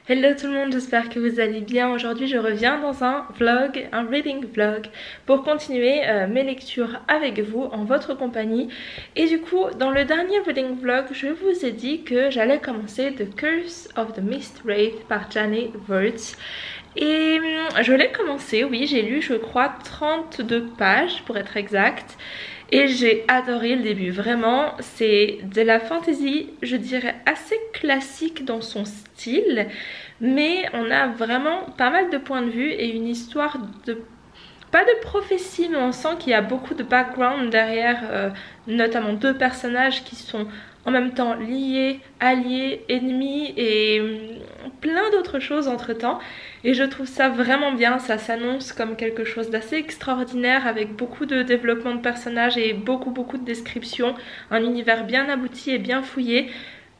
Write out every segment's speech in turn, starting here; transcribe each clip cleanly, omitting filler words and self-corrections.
Hello tout le monde, j'espère que vous allez bien. Aujourd'hui je reviens dans un vlog, un reading vlog pour continuer mes lectures avec vous en votre compagnie. Et du coup dans le dernier reading vlog je vous ai dit que j'allais commencer The Curse of the Mist Wraith par Janet Wurtz. Et je l'ai commencé, oui, j'ai lu je crois 32 pages pour être exact. Et j'ai adoré le début, vraiment c'est de la fantasy, je dirais assez classique dans son style, mais on a vraiment pas mal de points de vue et une histoire de, pas de prophétie, mais on sent qu'il y a beaucoup de background derrière, notamment deux personnages qui sont en même temps liés, alliés, ennemis et plein d'autres choses entre temps. Et je trouve ça vraiment bien, ça s'annonce comme quelque chose d'assez extraordinaire avec beaucoup de développement de personnages et beaucoup de descriptions, un univers bien abouti et bien fouillé.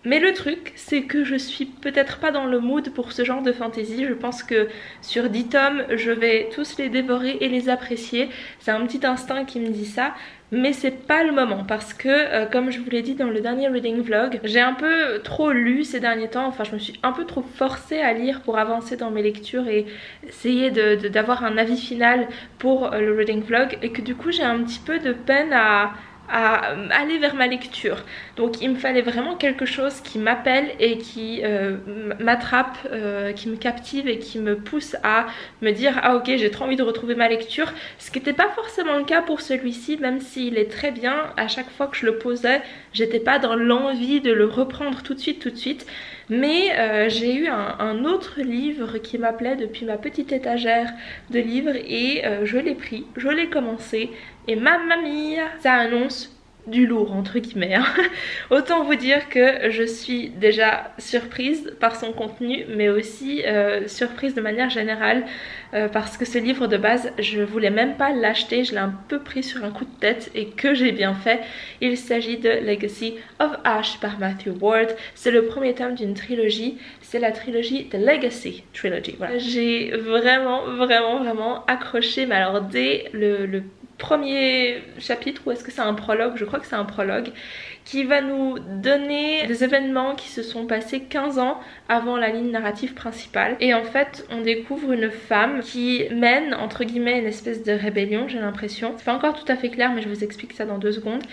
Mais le truc, c'est que je suis peut-être pas dans le mood pour ce genre de fantasy. Je pense que sur 10 tomes, je vais tous les dévorer et les apprécier. C'est un petit instinct qui me dit ça. Mais c'est pas le moment parce que, comme je vous l'ai dit dans le dernier reading vlog, j'ai un peu trop lu ces derniers temps. Enfin, je me suis un peu trop forcée à lire pour avancer dans mes lectures et essayer d'avoir un avis final pour le reading vlog. Et que du coup, j'ai un petit peu de peine à aller vers ma lecture. Donc il me fallait vraiment quelque chose qui m'appelle et qui m'attrape, qui me captive et qui me pousse à me dire ah ok, j'ai trop envie de retrouver ma lecture, ce qui n'était pas forcément le cas pour celui-ci, même s'il est très bien. À chaque fois que je le posais, j'étais pas dans l'envie de le reprendre tout de suite. Mais j'ai eu un autre livre qui m'appelait depuis ma petite étagère de livres et je l'ai pris, je l'ai commencé et mamma mia, ça annonce du lourd entre guillemets. Autant vous dire que je suis déjà surprise par son contenu mais aussi surprise de manière générale parce que ce livre de base je voulais même pas l'acheter, je l'ai un peu pris sur un coup de tête et que j'ai bien fait. Il s'agit de Legacy of Ash par Matthew Ward. C'est le premier tome d'une trilogie, c'est la trilogie The Legacy Trilogy. Voilà. J'ai vraiment accroché, mais alors dès le premier chapitre, ou est-ce que c'est un prologue? Je crois que c'est un prologue qui va nous donner des événements qui se sont passés 15 ans avant la ligne narrative principale. Et en fait on découvre une femme qui mène entre guillemets une espèce de rébellion, j'ai l'impression. C'est pas encore tout à fait clair mais je vous explique ça dans 2 secondes.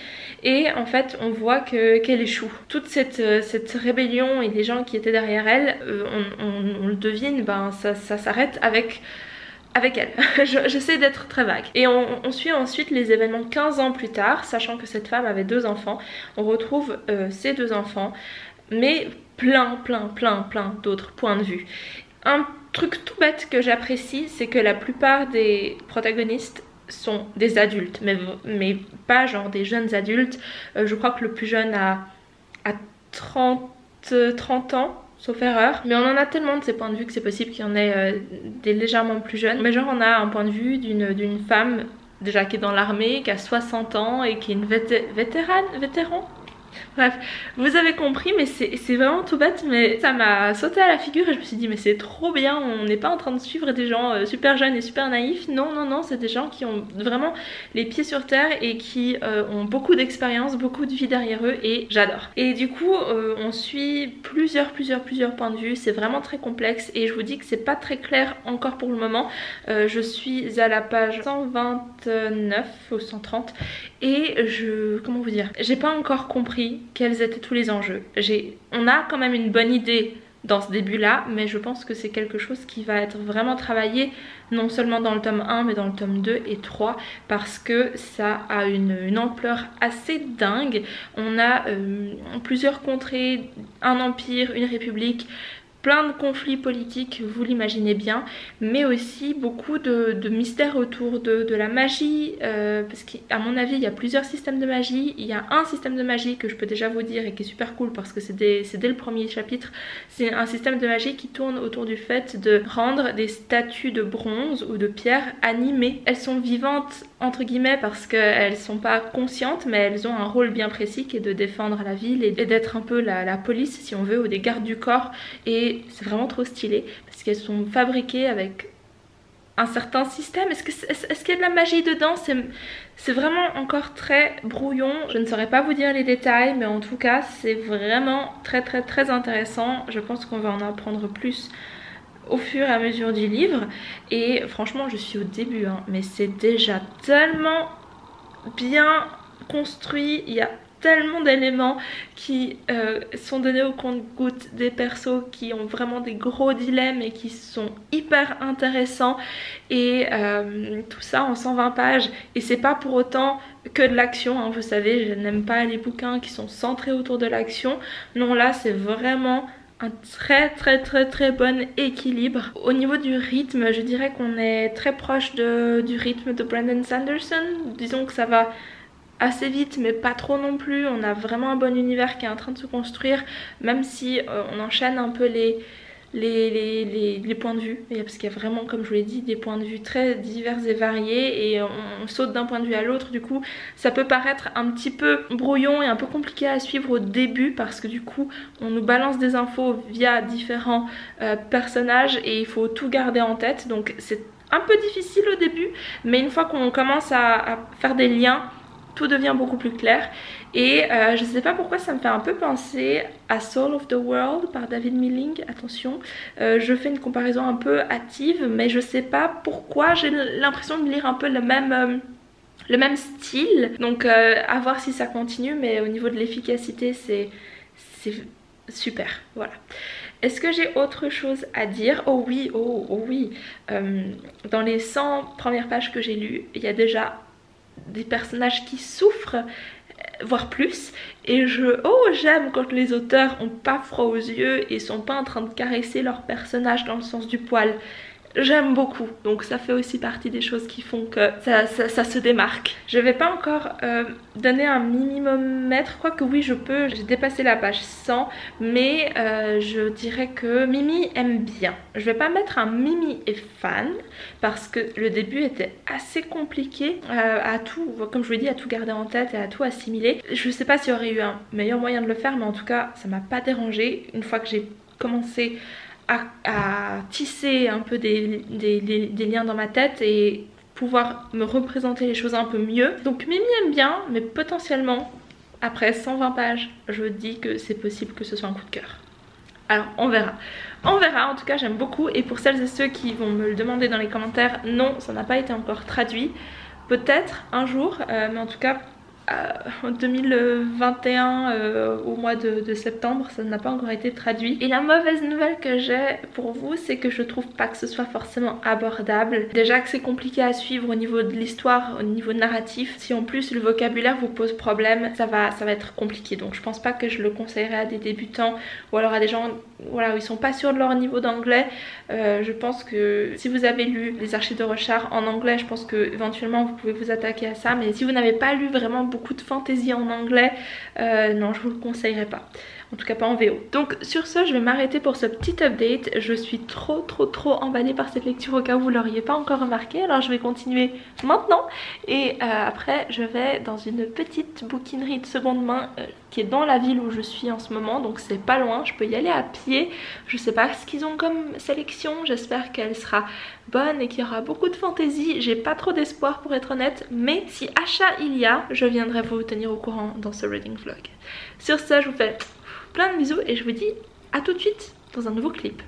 Et en fait on voit qu'elle échoue. Toute cette rébellion et les gens qui étaient derrière elle, on le devine, ben ça s'arrête avec elle. J'essaie d'être très vague. Et on suit ensuite les événements 15 ans plus tard, sachant que cette femme avait 2 enfants. On retrouve ces 2 enfants, mais plein d'autres points de vue. Un truc tout bête que j'apprécie, c'est que la plupart des protagonistes sont des adultes, mais pas genre des jeunes adultes. Je crois que le plus jeune a 30 ans. Sauf erreur, mais on en a tellement de ces points de vue que c'est possible qu'il y en ait des légèrement plus jeunes. Mais genre on a un point de vue d'une femme déjà qui est dans l'armée, qui a 60 ans et qui est une vétéran. Bref, vous avez compris, mais c'est vraiment tout bête, mais ça m'a sauté à la figure et je me suis dit mais c'est trop bien, on n'est pas en train de suivre des gens super jeunes et super naïfs. Non, c'est des gens qui ont vraiment les pieds sur terre et qui ont beaucoup d'expérience, beaucoup de vie derrière eux et j'adore. Et du coup on suit plusieurs points de vue, c'est vraiment très complexe et je vous dis que c'est pas très clair encore pour le moment. Je suis à la page 129 ou 130 et comment vous dire, j'ai pas encore compris quels étaient tous les enjeux. On a quand même une bonne idée dans ce début là, mais je pense que c'est quelque chose qui va être vraiment travaillé non seulement dans le tome 1 mais dans le tome 2 et 3 parce que ça a une ampleur assez dingue. On a plusieurs contrées, un empire, une république, plein de conflits politiques, vous l'imaginez bien, mais aussi beaucoup de mystères autour de la magie, parce qu'à mon avis il y a plusieurs systèmes de magie. Il y a un système de magie que je peux déjà vous dire et qui est super cool parce que c'est dès le premier chapitre. C'est un système de magie qui tourne autour du fait de rendre des statues de bronze ou de pierre animées. Elles sont vivantes entre guillemets parce qu'elles sont pas conscientes mais elles ont un rôle bien précis qui est de défendre la ville et d'être un peu la police si on veut, ou des gardes du corps. Et c'est vraiment trop stylé parce qu'elles sont fabriquées avec un certain système. Est-ce qu'il y a de la magie dedans? C'est vraiment encore très brouillon. Je ne saurais pas vous dire les détails, mais en tout cas c'est vraiment très très très intéressant. Je pense qu'on va en apprendre plus au fur et à mesure du livre. Et franchement je suis au début hein, mais c'est déjà tellement bien construit. Il y a tellement d'éléments qui sont donnés au compte-gouttes, des persos qui ont vraiment des gros dilemmes et qui sont hyper intéressants, et tout ça en 120 pages. Et c'est pas pour autant que de l'action hein. Vous savez, je n'aime pas les bouquins qui sont centrés autour de l'action. Non, là c'est vraiment un très bon équilibre. Au niveau du rythme, je dirais qu'on est très proche du rythme de Brandon Sanderson. Disons que ça va assez vite mais pas trop non plus. On a vraiment un bon univers qui est en train de se construire, même si on enchaîne un peu les points de vue, parce qu'il y a vraiment, comme je vous l'ai dit, des points de vue très divers et variés, et on saute d'un point de vue à l'autre. Du coup ça peut paraître un petit peu brouillon et un peu compliqué à suivre au début, parce que du coup on nous balance des infos via différents personnages et il faut tout garder en tête. Donc c'est un peu difficile au début, mais une fois qu'on commence à faire des liens, tout devient beaucoup plus clair. Et je sais pas pourquoi ça me fait un peu penser à Soul of the World par David Milling. Attention, je fais une comparaison un peu hâtive, mais je sais pas pourquoi j'ai l'impression de lire un peu le même style. Donc à voir si ça continue, mais au niveau de l'efficacité c'est super, voilà. Est-ce que j'ai autre chose à dire? Oh oui, oh oui. Dans les 100 premières pages que j'ai lues, il y a déjà des personnages qui souffrent, voire plus, et j'aime quand les auteurs ont pas froid aux yeux et sont pas en train de caresser leur personnage dans le sens du poil. J'aime beaucoup, donc ça fait aussi partie des choses qui font que ça se démarque. Je vais pas encore donner un minimumètre, quoique oui je peux, j'ai dépassé la page 100, mais je dirais que Mimi aime bien. Je vais pas mettre un Mimi est fan, parce que le début était assez compliqué à tout, comme je vous l'ai dit, à tout garder en tête et à tout assimiler. Je sais pas s'il y aurait eu un meilleur moyen de le faire, mais en tout cas ça m'a pas dérangé. Une fois que j'ai commencé à tisser un peu des liens dans ma tête et pouvoir me représenter les choses un peu mieux. Donc Mimi aime bien, mais potentiellement après 120 pages je dis que c'est possible que ce soit un coup de cœur. Alors on verra. On verra, en tout cas j'aime beaucoup. Et pour celles et ceux qui vont me le demander dans les commentaires, non, ça n'a pas été encore traduit. Peut-être un jour, mais en tout cas en 2021 au mois de septembre, ça n'a pas encore été traduit. Et la mauvaise nouvelle que j'ai pour vous, c'est que je trouve pas que ce soit forcément abordable. Déjà que c'est compliqué à suivre au niveau de l'histoire, au niveau narratif. Si en plus le vocabulaire vous pose problème, ça va être compliqué. Donc je pense pas que je le conseillerais à des débutants ou alors à des gens, voilà, où ils sont pas sûrs de leur niveau d'anglais. Je pense que si vous avez lu les Archives de Rochard en anglais, je pense que éventuellement vous pouvez vous attaquer à ça. Mais si vous n'avez pas lu vraiment beaucoup de fantaisie en anglais, non, je vous le conseillerais pas. En tout cas pas en VO. Donc sur ce, je vais m'arrêter pour ce petit update. Je suis trop emballée par cette lecture, au cas où vous l'auriez pas encore remarqué. Alors je vais continuer maintenant. Et après je vais dans une petite bouquinerie de seconde main qui est dans la ville où je suis en ce moment. Donc c'est pas loin, je peux y aller à pied. Je sais pas ce qu'ils ont comme sélection. J'espère qu'elle sera bonne et qu'il y aura beaucoup de fantaisie. J'ai pas trop d'espoir pour être honnête. Mais si achat il y a, je viendrai vous tenir au courant dans ce reading vlog. Sur ce, je vous fais plein de bisous et je vous dis à tout de suite dans un nouveau clip.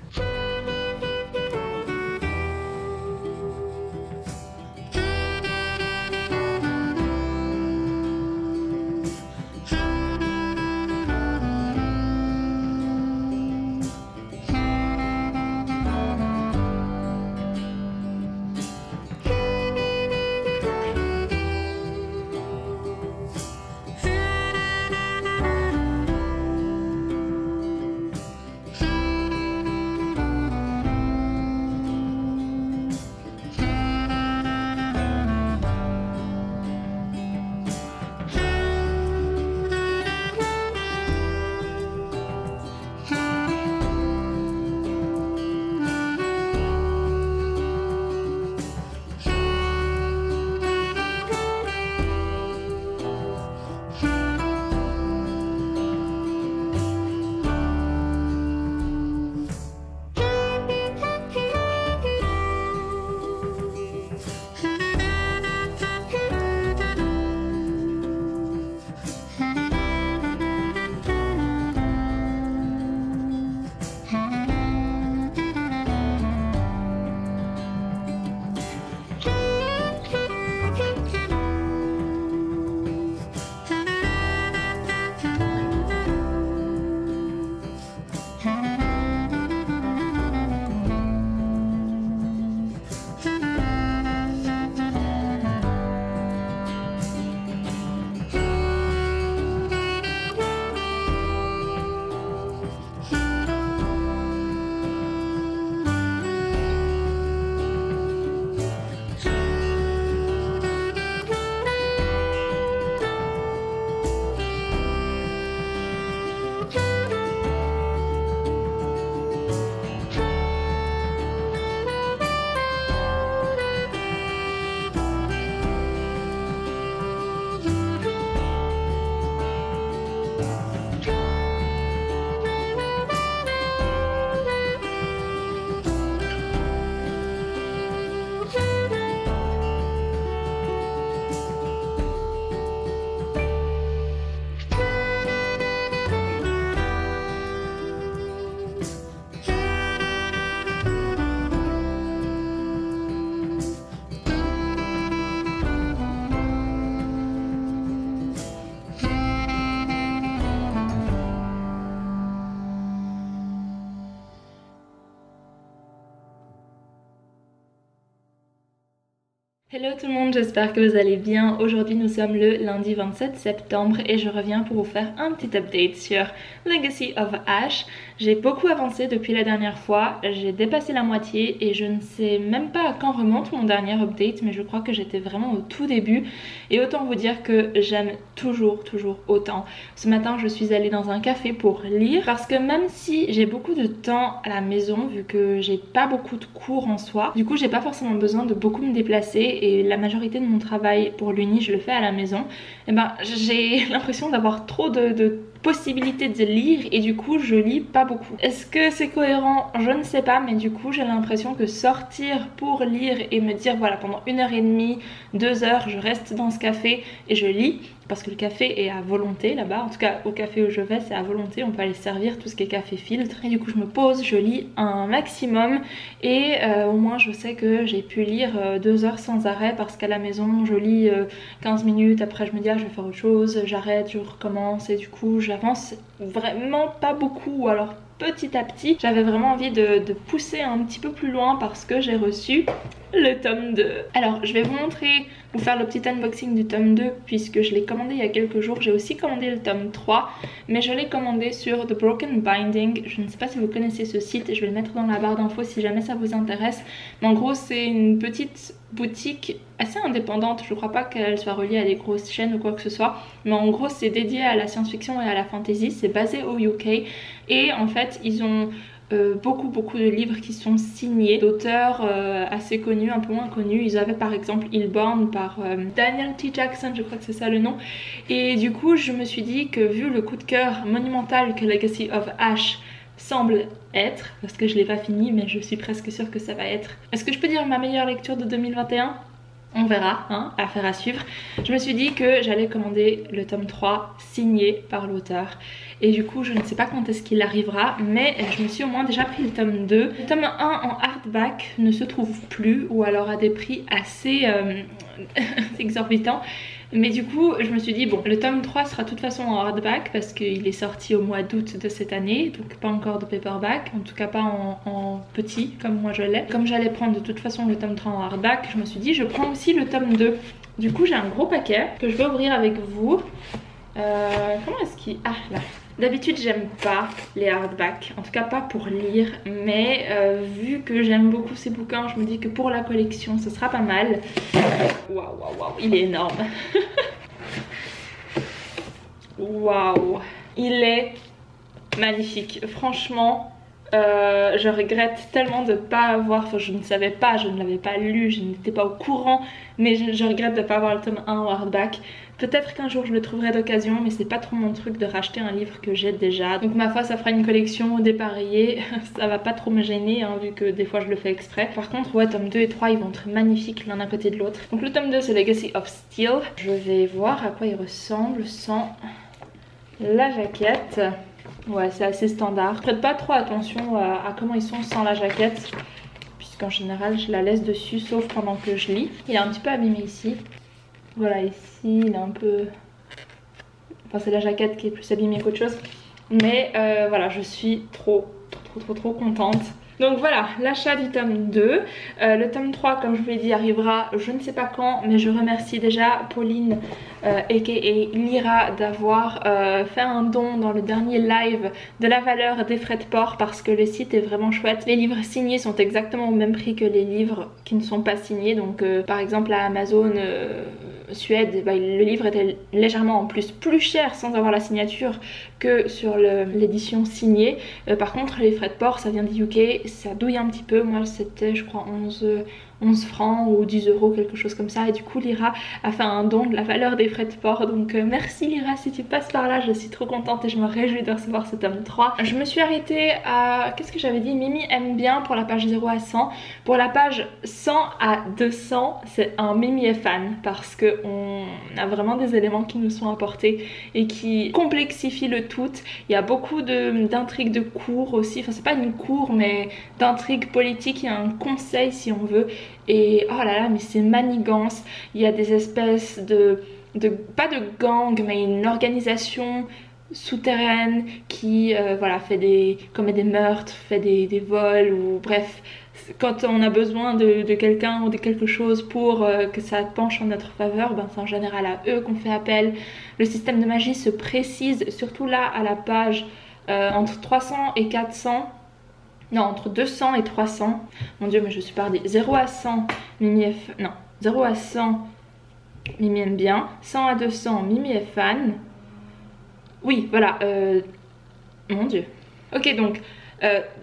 Hello tout le monde, j'espère que vous allez bien. Aujourd'hui nous sommes le lundi 27 septembre et je reviens pour vous faire un petit update sur Legacy of Ash. J'ai beaucoup avancé depuis la dernière fois, j'ai dépassé la moitié et je ne sais même pas à quand remonte mon dernier update, mais je crois que j'étais vraiment au tout début et autant vous dire que j'aime toujours autant. Ce matin je suis allée dans un café pour lire parce que même si j'ai beaucoup de temps à la maison vu que j'ai pas beaucoup de cours en soi, du coup j'ai pas forcément besoin de beaucoup me déplacer et la majorité de mon travail pour l'uni je le fais à la maison, et ben j'ai l'impression d'avoir trop de possibilités de lire et du coup je lis pas beaucoup. Est-ce que c'est cohérent? Je ne sais pas, mais du coup j'ai l'impression que sortir pour lire et me dire voilà pendant 1h30, 2 heures je reste dans ce café et je lis, parce que le café est à volonté là-bas, en tout cas au café où je vais c'est à volonté, on peut aller servir tout ce qui est café filtre et du coup je me pose, je lis un maximum et au moins je sais que j'ai pu lire 2 heures sans arrêt, parce qu'à la maison je lis 15 minutes, après je me dis ah je vais faire autre chose, j'arrête, je recommence et du coup j'avance vraiment pas beaucoup, ou alors petit à petit. J'avais vraiment envie de pousser un petit peu plus loin parce que j'ai reçu le tome 2. Alors je vais vous faire le petit unboxing du tome 2 puisque je l'ai commandé il y a quelques jours. J'ai aussi commandé le tome 3 mais je l'ai commandé sur The Broken Binding. Je ne sais pas si vous connaissez ce site, je vais le mettre dans la barre d'infos si jamais ça vous intéresse. Mais en gros c'est une petite boutique assez indépendante, je crois pas qu'elle soit reliée à des grosses chaînes ou quoi que ce soit, mais en gros c'est dédié à la science-fiction et à la fantasy, c'est basé au UK et en fait ils ont beaucoup de livres qui sont signés d'auteurs assez connus, un peu moins connus. Ils avaient par exemple Hillborn par Daniel T. Jackson, je crois que c'est ça le nom, et du coup je me suis dit que vu le coup de cœur monumental que Legacy of Ash semble être, parce que je l'ai pas fini mais je suis presque sûre que ça va être, est-ce que je peux dire ma meilleure lecture de 2021? On verra, hein, affaire à suivre. Je me suis dit que j'allais commander le tome 3 signé par l'auteur. Et du coup, je ne sais pas quand est-ce qu'il arrivera, mais je me suis au moins déjà pris le tome 2. Le tome 1 en hardback ne se trouve plus, ou alors à des prix assez exorbitants. Mais du coup je me suis dit bon, le tome 3 sera de toute façon en hardback parce qu'il est sorti au mois d'août de cette année, donc pas encore de paperback, en tout cas pas en petit comme moi je l'ai. Comme j'allais prendre de toute façon le tome 3 en hardback, je me suis dit je prends aussi le tome 2. Du coup j'ai un gros paquet que je vais ouvrir avec vous. Comment est-ce qu'il... Ah là. D'habitude j'aime pas les hardbacks, en tout cas pas pour lire, mais vu que j'aime beaucoup ces bouquins, je me dis que pour la collection ce sera pas mal. Waouh, il est énorme. Waouh, il est magnifique, franchement. Je regrette tellement de ne pas avoir, enfin je ne savais pas, je ne l'avais pas lu, je n'étais pas au courant, mais je regrette de ne pas avoir le tome 1 en hardback. Peut-être qu'un jour je le trouverai d'occasion, mais c'est pas trop mon truc de racheter un livre que j'ai déjà. Donc ma foi ça fera une collection dépareillée, ça va pas trop me gêner hein, vu que des fois je le fais exprès. Par contre ouais, tome 2 et 3 ils vont être magnifiques l'un à côté de l'autre. Donc le tome 2 c'est Legacy of Steel. Je vais voir à quoi il ressemble sans la jaquette. Ouais c'est assez standard. Je prête pas trop attention à comment ils sont sans la jaquette, puisqu'en général je la laisse dessus sauf pendant que je lis. Il est un petit peu abîmé ici. Voilà, ici il est un peu... Enfin c'est la jaquette qui est plus abîmée qu'autre chose. Mais voilà, je suis trop contente. Donc voilà, l'achat du tome 2. Le tome 3, comme je vous l'ai dit, arrivera je ne sais pas quand, mais je remercie déjà Pauline, aka Lyra, d'avoir fait un don dans le dernier live de la valeur des frais de port, parce que le site est vraiment chouette. Les livres signés sont exactement au même prix que les livres qui ne sont pas signés. Donc par exemple à Amazon Suède, bah, le livre était légèrement en plus cher sans avoir la signature que sur l'édition signée. Par contre les frais de port ça vient du UK, ça douille un petit peu. Moi c'était je crois 11 francs ou 10 euros, quelque chose comme ça, et du coup Lyra a fait un don de la valeur des frais de port, donc merci Lyra si tu passes par là, je suis trop contente et je me réjouis de recevoir ce tome 3. Je me suis arrêtée à, qu'est-ce que j'avais dit, Mimi aime bien pour la page 0 à 100, pour la page 100 à 200 c'est un Mimi est fan, parce qu'on a vraiment des éléments qui nous sont apportés et qui complexifient le tout. Il y a beaucoup d'intrigues de cours aussi, enfin c'est pas une cour mais d'intrigues politiques, il y a un conseil si on veut. Et oh là là, mais c'est manigance. Il y a des espèces pas de gang, mais une organisation souterraine qui voilà, commet des meurtres, fait des vols, ou bref, quand on a besoin de quelqu'un ou de quelque chose pour que ça penche en notre faveur, ben c'est en général à eux qu'on fait appel. Le système de magie se précise, surtout là à la page entre 300 et 400. Non, entre 200 et 300. Mon dieu, mais je suis perdue. 0 à 100, Mimi est... Non, 0 à 100, Mimi aime bien. 100 à 200, Mimi est fan. Oui, voilà. Mon dieu. Ok, donc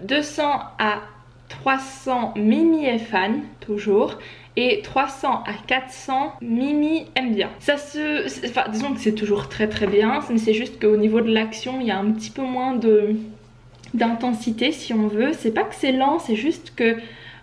200 à 300, Mimi est fan, toujours. Et 300 à 400, Mimi aime bien. Ça se... Enfin, disons que c'est toujours très très bien. Mais c'est juste qu'au niveau de l'action, il y a un petit peu moins d'intensité si on veut. C'est pas que c'est lent, c'est juste que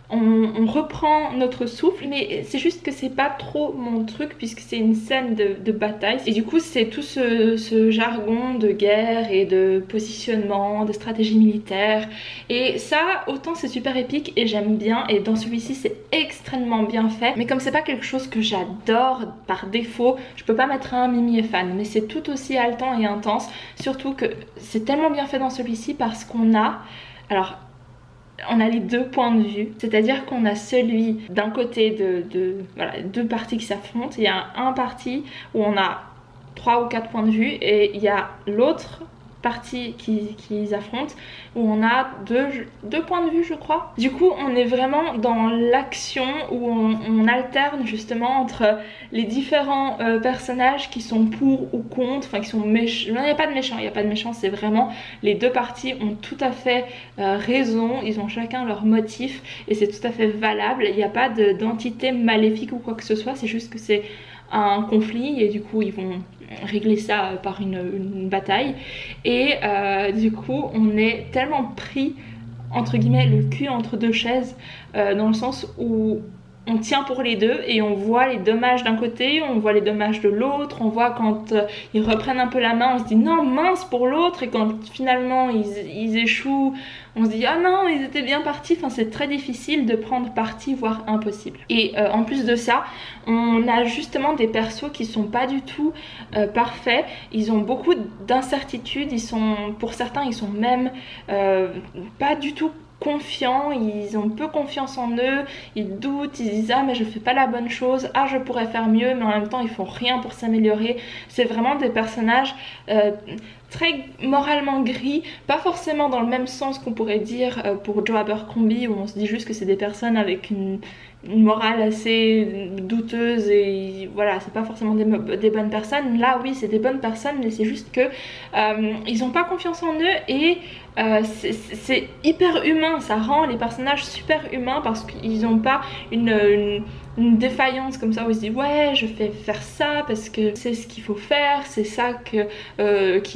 on reprend notre souffle, mais c'est juste que c'est pas trop mon truc puisque c'est une scène de bataille et du coup c'est tout ce jargon de guerre et de positionnement, de stratégie militaire, et ça autant c'est super épique et j'aime bien, et dans celui-ci c'est extrêmement bien fait, mais comme c'est pas quelque chose que j'adore par défaut, je peux pas mettre un Mimi est fan, mais c'est tout aussi haletant et intense, surtout que c'est tellement bien fait dans celui-ci parce qu'on a... Alors, on a les deux points de vue, c'est-à-dire qu'on a celui d'un côté voilà, deux parties qui s'affrontent. Il y a un parti où on a 3 ou 4 points de vue et il y a l'autre partie qui affrontent où on a deux points de vue, je crois. Du coup on est vraiment dans l'action où on alterne justement entre les différents personnages qui sont pour ou contre, enfin qui sont méchants. Non, il n'y a pas de méchants, il n'y a pas de méchants, c'est vraiment les deux parties ont tout à fait raison, ils ont chacun leur motif et c'est tout à fait valable. Il n'y a pas d'entité maléfique ou quoi que ce soit, c'est juste que c'est un conflit et du coup ils vont régler ça par une bataille, et du coup on est tellement pris entre guillemets le cul entre deux chaises, dans le sens où on tient pour les deux et on voit les dommages d'un côté, on voit les dommages de l'autre, on voit quand ils reprennent un peu la main, on se dit non mince pour l'autre, et quand finalement ils échouent, on se dit ah non ils étaient bien partis. Enfin c'est très difficile de prendre parti, voire impossible. Et en plus de ça, on a justement des persos qui sont pas du tout parfaits, ils ont beaucoup d'incertitudes, pour certains ils sont même pas du tout confiants, ils ont peu confiance en eux, ils doutent, ils disent ah mais je fais pas la bonne chose, ah je pourrais faire mieux, mais en même temps ils font rien pour s'améliorer. C'est vraiment des personnages très moralement gris, pas forcément dans le même sens qu'on pourrait dire pour Joe Abercrombie, où on se dit juste que c'est des personnes avec une morale assez douteuse et voilà, c'est pas forcément des bonnes personnes. Là oui c'est des bonnes personnes, mais c'est juste que ils ont pas confiance en eux, et c'est hyper humain, ça rend les personnages super humains parce qu'ils ont pas une défaillance comme ça où ils se disent ouais je vais faire ça parce que c'est ce qu'il faut faire, c'est ça qui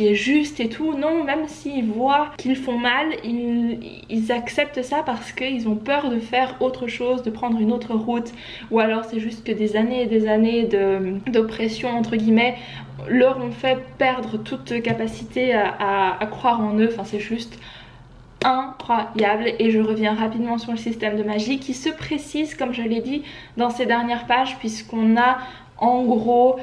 est juste et tout. Non, même s'ils voient qu'ils font mal, ils acceptent ça parce qu'ils ont peur de faire autre chose, de prendre une autre route, ou alors c'est juste que des années et des années d'oppression entre guillemets leur ont fait perdre toute capacité à croire en eux. Enfin c'est juste incroyable. Et je reviens rapidement sur le système de magie qui se précise comme je l'ai dit dans ces dernières pages, puisqu'on a en gros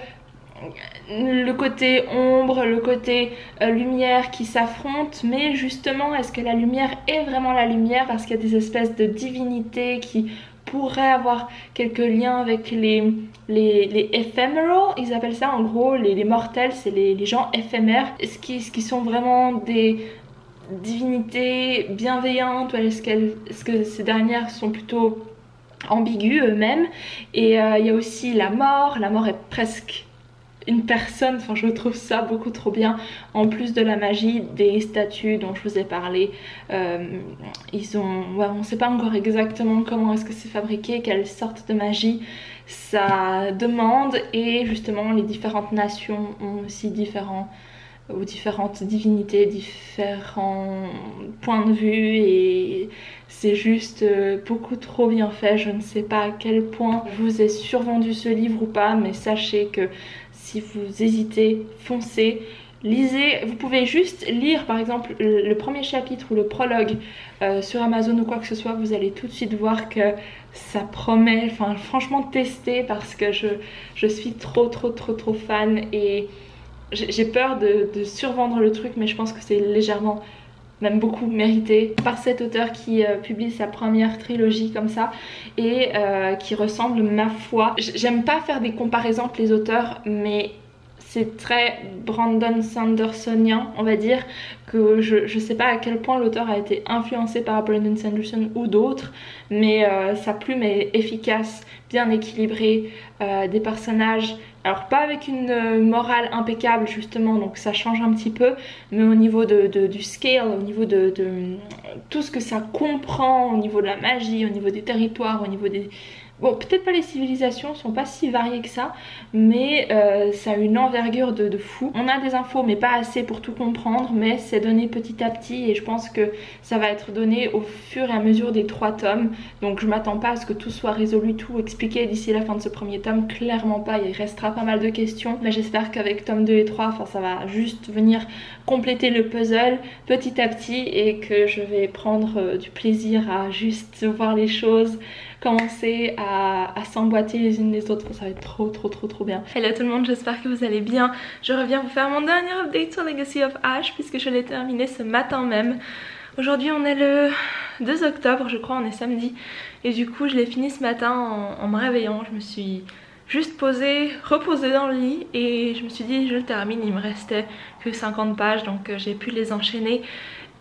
le côté ombre, le côté lumière qui s'affrontent, mais justement est-ce que la lumière est vraiment la lumière, parce qu'il y a des espèces de divinités qui pourraient avoir quelques liens avec les ephemeral, ils appellent ça en gros les mortels, c'est les gens éphémères, ce qui sont vraiment des divinités bienveillantes, ou est-ce que ces dernières sont plutôt ambiguës eux-mêmes. Et il y a aussi la mort est presque une personne, enfin je trouve ça beaucoup trop bien, en plus de la magie des statues dont je vous ai parlé. On sait pas encore exactement comment est-ce que c'est fabriqué, quelle sorte de magie ça demande, et justement les différentes nations ont aussi différentes divinités, différents points de vue, et c'est juste beaucoup trop bien fait. Je ne sais pas à quel point je vous ai survendu ce livre ou pas, mais sachez que si vous hésitez, foncez, lisez. Vous pouvez juste lire par exemple le premier chapitre ou le prologue sur Amazon ou quoi que ce soit, vous allez tout de suite voir que ça promet. Enfin franchement testez, parce que je suis trop fan, et j'ai peur de survendre le truc, mais je pense que c'est légèrement même beaucoup mérité par cet auteur qui publie sa première trilogie comme ça et qui ressemble, ma foi. J'aime pas faire des comparaisons entre les auteurs, mais c'est très Brandon Sandersonien, on va dire, que je sais pas à quel point l'auteur a été influencé par Brandon Sanderson ou d'autres, mais sa plume est efficace, bien équilibrée, des personnages, alors pas avec une morale impeccable justement, donc ça change un petit peu, mais au niveau du scale, au niveau de tout ce que ça comprend, au niveau de la magie, au niveau des territoires, au niveau des... Bon, peut-être pas les civilisations sont pas si variées que ça, mais ça a une envergure de fou. On a des infos mais pas assez pour tout comprendre, mais c'est donné petit à petit et je pense que ça va être donné au fur et à mesure des 3 tomes. Donc je m'attends pas à ce que tout soit résolu, tout expliqué d'ici la fin de ce premier tome, clairement pas, il restera pas mal de questions. Mais j'espère qu'avec tome 2 et 3, enfin ça va juste venir compléter le puzzle petit à petit et que je vais prendre du plaisir à juste voir les choses commencer à s'emboîter les unes les autres. Ça va être trop bien. Hello tout le monde, j'espère que vous allez bien. Je reviens vous faire mon dernier update sur Legacy of Ash puisque je l'ai terminé ce matin même. Aujourd'hui on est le 2 octobre, je crois, on est samedi. Et du coup je l'ai fini ce matin en me réveillant. Je me suis juste posée, reposée dans le lit et je me suis dit je le termine. Il me restait que 50 pages donc j'ai pu les enchaîner.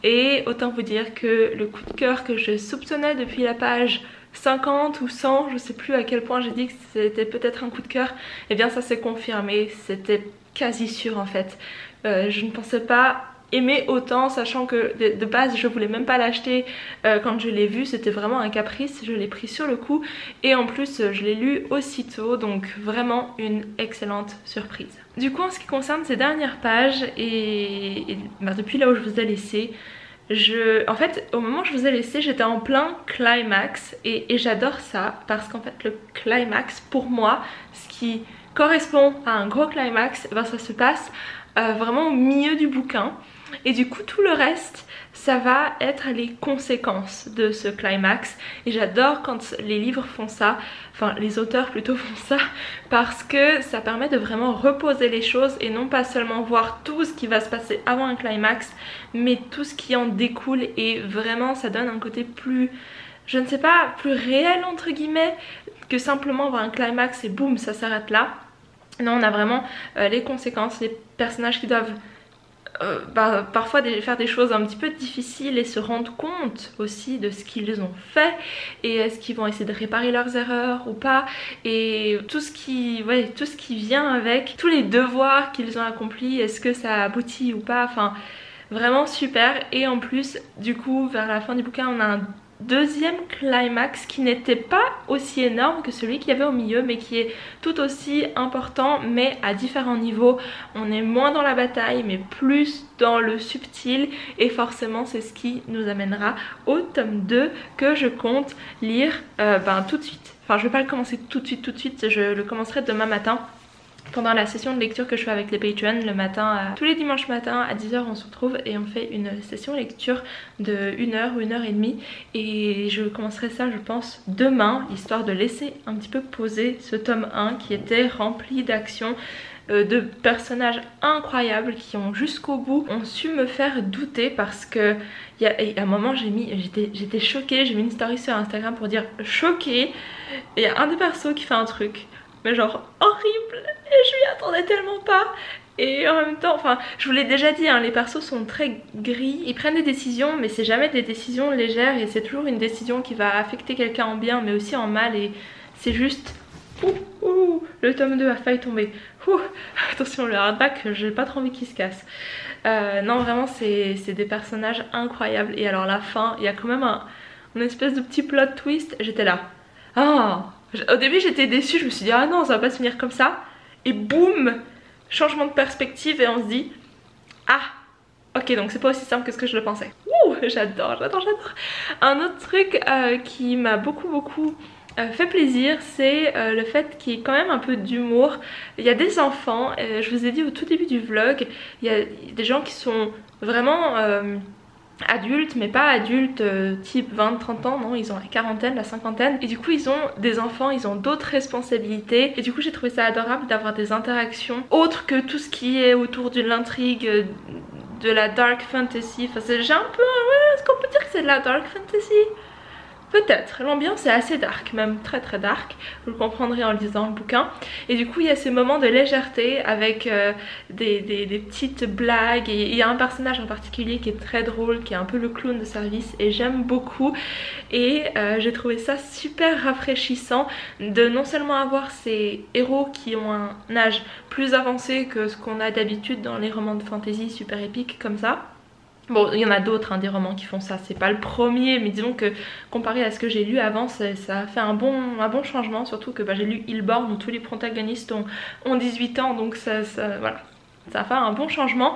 Et autant vous dire que le coup de cœur que je soupçonnais depuis la page 50 ou 100, je sais plus à quel point j'ai dit que c'était peut-être un coup de cœur, et bien ça s'est confirmé, c'était quasi sûr en fait. Je ne pensais pas aimer autant, sachant que de base je voulais même pas l'acheter quand je l'ai vu, c'était vraiment un caprice, je l'ai pris sur le coup et en plus je l'ai lu aussitôt, donc vraiment une excellente surprise. Du coup en ce qui concerne ces dernières pages et depuis là où je vous ai laissé, en fait au moment où je vous ai laissé j'étais en plein climax et j'adore ça parce qu'en fait le climax pour moi, ce qui correspond à un gros climax, ben, ça se passe vraiment au milieu du bouquin et du coup tout le reste ça va être les conséquences de ce climax et j'adore quand les livres font ça, enfin les auteurs plutôt font ça, parce que ça permet de vraiment reposer les choses et non pas seulement voir tout ce qui va se passer avant un climax mais tout ce qui en découle et vraiment ça donne un côté plus, je ne sais pas, plus réel entre guillemets que simplement voir un climax et boum ça s'arrête là. Non, on a vraiment les conséquences, les personnages qui doivent parfois faire des choses un petit peu difficiles et se rendre compte aussi de ce qu'ils ont fait et est-ce qu'ils vont essayer de réparer leurs erreurs ou pas, et tout ce qui vient avec, tous les devoirs qu'ils ont accomplis, est-ce que ça aboutit ou pas, enfin vraiment super. Et en plus du coup vers la fin du bouquin on a un deuxième climax qui n'était pas aussi énorme que celui qu'il y avait au milieu mais qui est tout aussi important mais à différents niveaux. On est moins dans la bataille mais plus dans le subtil et forcément c'est ce qui nous amènera au tome 2 que je compte lire tout de suite. Enfin je vais pas le commencer tout de suite, je le commencerai demain matin. Pendant la session de lecture que je fais avec les patrons le matin, tous les dimanches matins à 10 h on se retrouve et on fait une session lecture de 1 heure ou 1 heure et demie et je commencerai ça je pense demain, histoire de laisser un petit peu poser ce tome 1 qui était rempli d'actions, de personnages incroyables qui ont jusqu'au bout ont su me faire douter parce que à un moment j'étais choquée, j'ai mis une story sur Instagram pour dire choquée, et il y a un des persos qui fait un truc mais genre horrible et je m'y attendais tellement pas. Et en même temps, enfin je vous l'ai déjà dit hein, les persos sont très gris, ils prennent des décisions mais c'est jamais des décisions légères et c'est toujours une décision qui va affecter quelqu'un en bien mais aussi en mal et c'est juste le tome 2 a failli tomber. Attention le hardback, j'ai pas trop envie qu'il se casse. Non vraiment c'est des personnages incroyables et alors la fin, il y a quand même une espèce de petit plot twist, j'étais là. Au début j'étais déçue, je me suis dit ah non ça va pas se finir comme ça et boum, changement de perspective et on se dit ah ok donc c'est pas aussi simple que ce que je le pensais. J'adore. Un autre truc qui m'a beaucoup fait plaisir, c'est le fait qu'il y ait quand même un peu d'humour. Il y a des enfants, je vous ai dit au tout début du vlog, il y a des gens qui sont vraiment adultes mais pas adultes type 20-30 ans, non ils ont la quarantaine, la cinquantaine et du coup ils ont des enfants, ils ont d'autres responsabilités et du coup j'ai trouvé ça adorable d'avoir des interactions autres que tout ce qui est autour de l'intrigue de la dark fantasy. Enfin j'ai un peu... Ouais, est-ce qu'on peut dire que c'est de la dark fantasy? Peut-être, l'ambiance est assez dark, même très très dark, vous le comprendrez en lisant le bouquin. Et du coup il y a ces moments de légèreté avec des petites blagues, et il y a un personnage en particulier qui est très drôle, qui est un peu le clown de service, et j'aime beaucoup. Et j'ai trouvé ça super rafraîchissant de non seulement avoir ces héros qui ont un âge plus avancé que ce qu'on a d'habitude dans les romans de fantasy super épiques comme ça. Bon, il y en a d'autres, hein, des romans qui font ça, c'est pas le premier, mais disons que comparé à ce que j'ai lu avant, ça a fait un bon changement, surtout que j'ai lu Hillborn où tous les protagonistes ont 18 ans, donc voilà. Ça a fait un bon changement.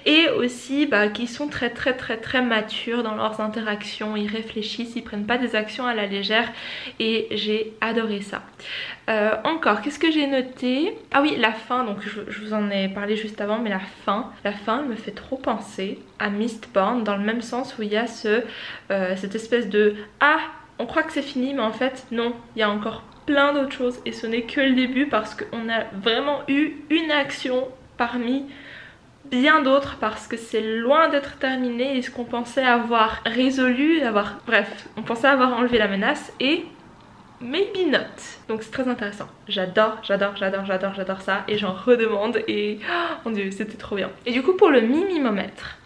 Et aussi qui sont très matures dans leurs interactions. Ils réfléchissent, ils prennent pas des actions à la légère. Et j'ai adoré ça. Encore, qu'est-ce que j'ai noté? Ah oui, la fin, donc je vous en ai parlé juste avant, mais la fin elle me fait trop penser à Mistborn, dans le même sens où il y a cette espèce de ah, on croit que c'est fini, mais en fait non, il y a encore plein d'autres choses et ce n'est que le début, parce qu'on a vraiment eu une action parmi bien d'autres, parce que c'est loin d'être terminé, et ce qu'on pensait avoir résolu, bref, on pensait avoir enlevé la menace, et maybe not. Donc c'est très intéressant. J'adore ça, et j'en redemande, et oh mon dieu, c'était trop bien. Et du coup pour le mimimomètre,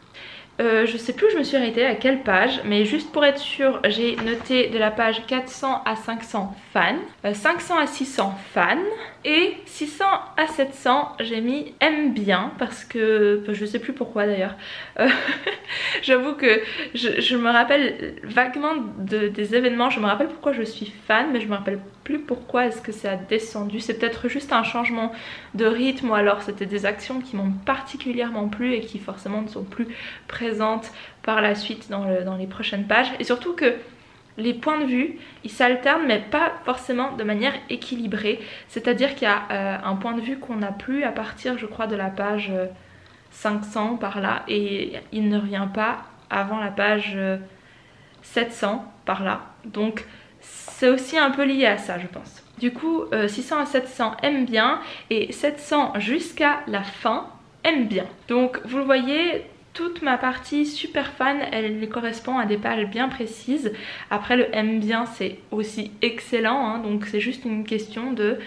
je sais plus où je me suis arrêtée, à quelle page, mais juste pour être sûre, j'ai noté de la page 400 à 500 fans, 500 à 600 fans, et 600 à 700 j'ai mis aime bien, parce que je sais plus pourquoi d'ailleurs. J'avoue que je me rappelle vaguement des événements, je me rappelle pourquoi je suis fan, mais je me rappelle plus pourquoi est-ce que ça a descendu. C'est peut-être juste un changement de rythme, ou alors c'était des actions qui m'ont particulièrement plu et qui forcément ne sont plus présentes par la suite dans les prochaines pages. Et surtout que les points de vue, ils s'alternent, mais pas forcément de manière équilibrée. C'est-à-dire qu'il y a un point de vue qu'on n'a plus à partir, je crois, de la page 500 par là, et il ne revient pas avant la page 700 par là. Donc c'est aussi un peu lié à ça, je pense. Du coup 600 à 700 aime bien, et 700 jusqu'à la fin aime bien. Donc vous le voyez, toute ma partie super fan, elle correspond à des pages bien précises. Après le aime bien c'est aussi excellent, hein, donc c'est juste une question de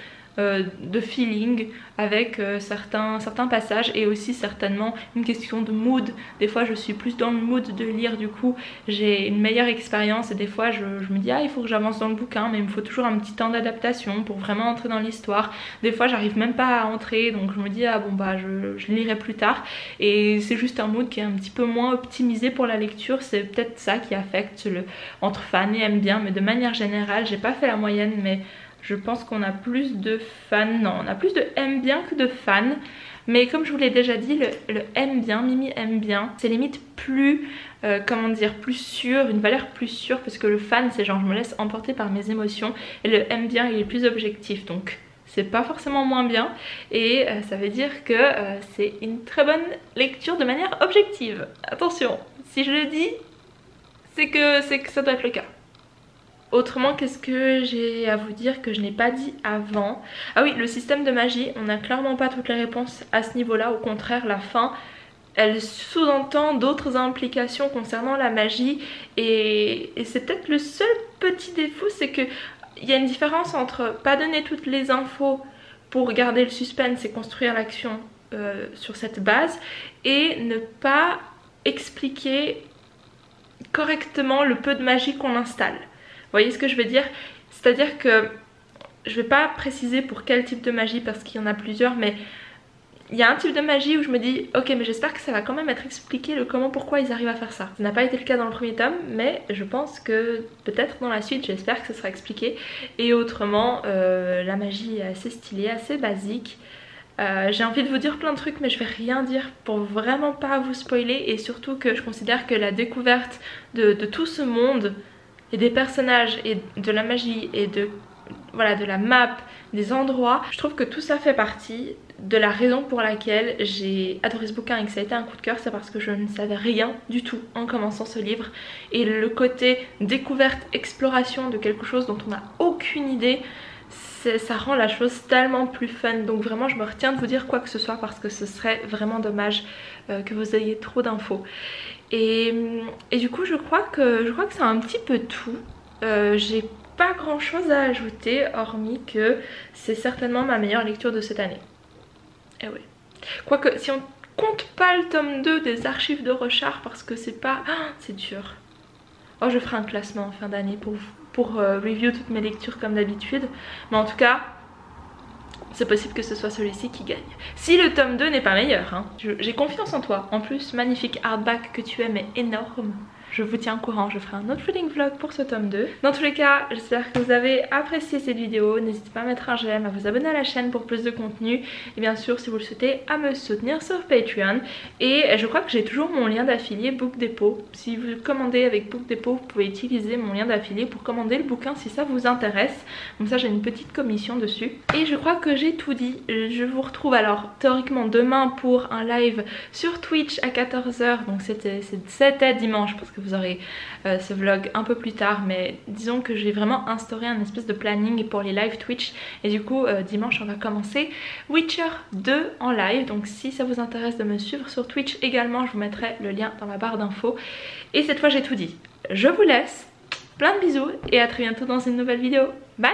feeling avec certains passages, et aussi certainement une question de mood. Des fois je suis plus dans le mood de lire, du coup j'ai une meilleure expérience, et des fois je me dis ah, il faut que j'avance dans le bouquin, mais il me faut toujours un petit temps d'adaptation pour vraiment entrer dans l'histoire. Des fois j'arrive même pas à entrer, donc je me dis ah bon je lirai plus tard, et c'est juste un mood qui est un petit peu moins optimisé pour la lecture. C'est peut-être ça qui affecte entre fan et aime bien, mais de manière générale, j'ai pas fait la moyenne, mais je pense qu'on a plus de fans, non, on a plus de aime bien que de fans. Mais comme je vous l'ai déjà dit, le aime bien, Mimi aime bien, c'est limite plus, comment dire, plus sûr, une valeur plus sûre, parce que le fan c'est genre je me laisse emporter par mes émotions, et le aime bien il est plus objectif, donc c'est pas forcément moins bien, et ça veut dire que c'est une très bonne lecture de manière objective. Attention, si je le dis, c'est que ça doit être le cas. Autrement, qu'est-ce que j'ai à vous dire que je n'ai pas dit avant? Ah oui, le système de magie, on n'a clairement pas toutes les réponses à ce niveau-là. Au contraire, la fin, elle sous-entend d'autres implications concernant la magie. Et c'est peut-être le seul petit défaut, c'est qu'il y a une différence entre pas donner toutes les infos pour garder le suspense et construire l'action sur cette base, et ne pas expliquer correctement le peu de magie qu'on installe. Vous voyez ce que je veux dire? C'est-à-dire que je vais pas préciser pour quel type de magie, parce qu'il y en a plusieurs, mais il y a un type de magie où je me dis ok, mais j'espère que ça va quand même être expliqué le comment, pourquoi ils arrivent à faire ça. Ça n'a pas été le cas dans le premier tome, mais je pense que peut-être dans la suite, j'espère que ça sera expliqué. Et autrement, la magie est assez stylée, assez basique. J'ai envie de vous dire plein de trucs, mais je vais rien dire pour vraiment pas vous spoiler, et surtout que je considère que la découverte de tout ce monde et des personnages et de la magie et de la map, des endroits, je trouve que tout ça fait partie de la raison pour laquelle j'ai adoré ce bouquin et que ça a été un coup de cœur. C'est parce que je ne savais rien du tout en commençant ce livre, et le côté découverte, exploration de quelque chose dont on n'a aucune idée, ça rend la chose tellement plus fun. Donc vraiment je me retiens de vous dire quoi que ce soit parce que ce serait vraiment dommage que vous ayez trop d'infos. Et du coup je crois que c'est un petit peu tout. J'ai pas grand chose à ajouter hormis que c'est certainement ma meilleure lecture de cette année. Et oui. Quoique si on compte pas le tome 2 des archives de Rochard parce que c'est pas... Ah, c'est dur. Oh, je ferai un classement en fin d'année pour review toutes mes lectures comme d'habitude. Mais en tout cas, c'est possible que ce soit celui-ci qui gagne. Si le tome 2 n'est pas meilleur, hein. J'ai confiance en toi. En plus, magnifique hardback que tu aimes est énorme. Je vous tiens au courant, je ferai un autre reading vlog pour ce tome 2. Dans tous les cas, j'espère que vous avez apprécié cette vidéo. N'hésitez pas à mettre un j'aime, à vous abonner à la chaîne pour plus de contenu. Et bien sûr, si vous le souhaitez, à me soutenir sur Patreon. Et je crois que j'ai toujours mon lien d'affilié Book Depot. Si vous commandez avec Book Depot, vous pouvez utiliser mon lien d'affilié pour commander le bouquin si ça vous intéresse. Comme ça, j'ai une petite commission dessus. Et je crois que j'ai tout dit. Je vous retrouve alors théoriquement demain pour un live sur Twitch à 14 h. Donc c'était dimanche parce que vous aurez ce vlog un peu plus tard, mais disons que j'ai vraiment instauré un espèce de planning pour les live Twitch et du coup dimanche on va commencer Witcher 2 en live. Donc si ça vous intéresse de me suivre sur Twitch également, je vous mettrai le lien dans la barre d'infos. Et cette fois j'ai tout dit, je vous laisse, plein de bisous et à très bientôt dans une nouvelle vidéo, bye.